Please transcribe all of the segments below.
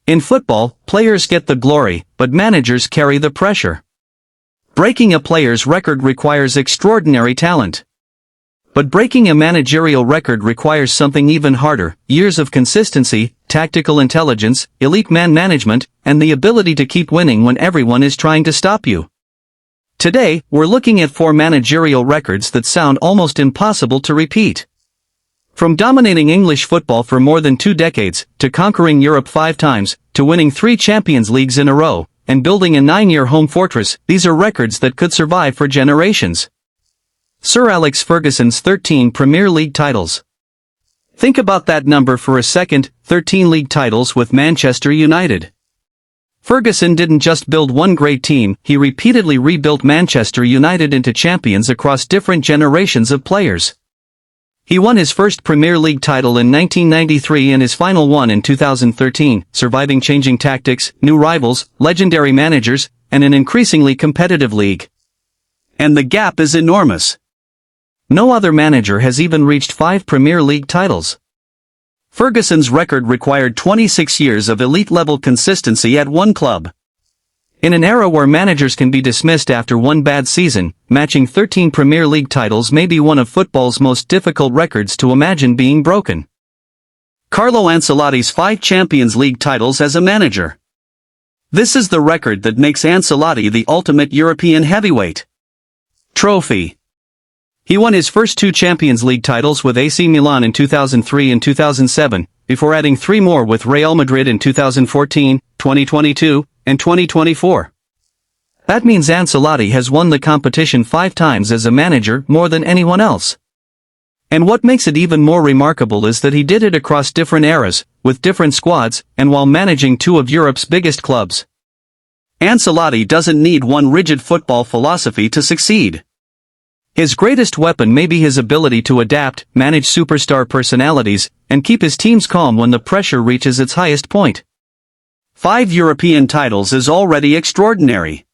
In football, players get the glory, but managers carry the pressure. Breaking a player's record requires extraordinary talent. But breaking a managerial record requires something even harder: years of consistency, tactical intelligence, elite man management, and the ability to keep winning when everyone is trying to stop you. Today, we're looking at 4 managerial records that sound almost impossible to repeat. From dominating English football for more than 2 decades, to conquering Europe 5 times, to winning 3 Champions Leagues in a row, and building a 9-year home fortress, these are records that could survive for generations. Sir Alex Ferguson's 13 Premier League titles. Think about that number for a second: 13 league titles with Manchester United. Ferguson didn't just build one great team, he repeatedly rebuilt Manchester United into champions across different generations of players. He won his first Premier League title in 1993 and his final one in 2013, surviving changing tactics, new rivals, legendary managers, and an increasingly competitive league. And the gap is enormous. No other manager has even reached 5 Premier League titles. Ferguson's record required 26 years of elite-level consistency at one club. In an era where managers can be dismissed after one bad season, matching 13 Premier League titles may be one of football's most difficult records to imagine being broken. Carlo Ancelotti's 5 Champions League titles as a manager. This is the record that makes Ancelotti the ultimate European heavyweight. Trophy. He won his first 2 Champions League titles with AC Milan in 2003 and 2007, before adding 3 more with Real Madrid in 2014, 2022, and 2024. That means Ancelotti has won the competition 5 times as a manager, more than anyone else. And what makes it even more remarkable is that he did it across different eras, with different squads, and while managing 2 of Europe's biggest clubs. Ancelotti doesn't need one rigid football philosophy to succeed. His greatest weapon may be his ability to adapt, manage superstar personalities, and keep his teams calm when the pressure reaches its highest point. 5 European titles is already extraordinary.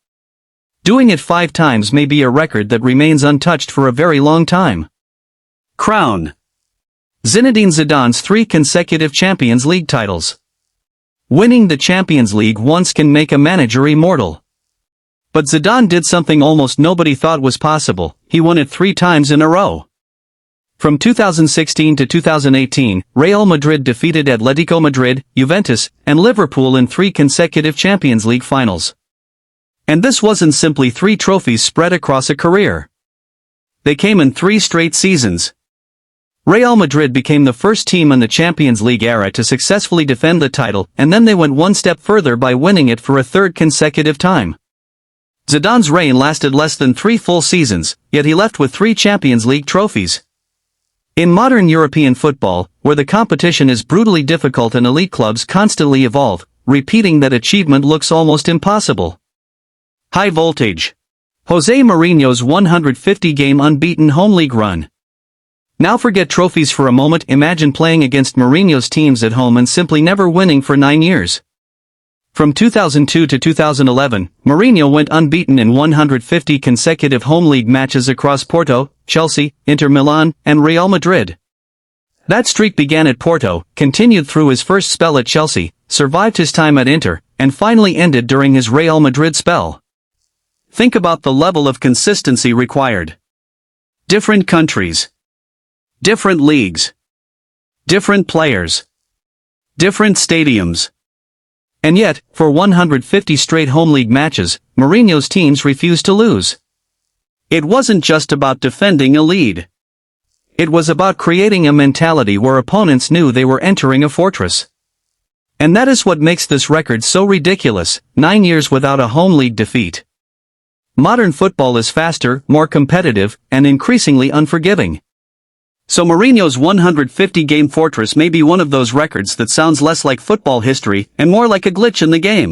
Doing it 5 times may be a record that remains untouched for a very long time. Crown. Zinedine Zidane's 3 consecutive Champions League titles. Winning the Champions League once can make a manager immortal. But Zidane did something almost nobody thought was possible: he won it 3 times in a row. From 2016 to 2018, Real Madrid defeated Atletico Madrid, Juventus, and Liverpool in 3 consecutive Champions League finals. And this wasn't simply 3 trophies spread across a career. They came in 3 straight seasons. Real Madrid became the first team in the Champions League era to successfully defend the title, and then they went one step further by winning it for a 3rd consecutive time. Zidane's reign lasted less than 3 full seasons, yet he left with 3 Champions League trophies. In modern European football, where the competition is brutally difficult and elite clubs constantly evolve, repeating that achievement looks almost impossible. High voltage. José Mourinho's 150-game unbeaten home league run. Now forget trophies for a moment. Imagine playing against Mourinho's teams at home and simply never winning for 9 years. From 2002 to 2011, Mourinho went unbeaten in 150 consecutive home league matches across Porto, Chelsea, Inter Milan, and Real Madrid. That streak began at Porto, continued through his first spell at Chelsea, survived his time at Inter, and finally ended during his Real Madrid spell. Think about the level of consistency required. Different countries. Different leagues. Different players. Different stadiums. And yet, for 150 straight home league matches, Mourinho's teams refused to lose. It wasn't just about defending a lead. It was about creating a mentality where opponents knew they were entering a fortress. And that is what makes this record so ridiculous: 9 years without a home league defeat. Modern football is faster, more competitive, and increasingly unforgiving. So Mourinho's 150-game fortress may be one of those records that sounds less like football history and more like a glitch in the game.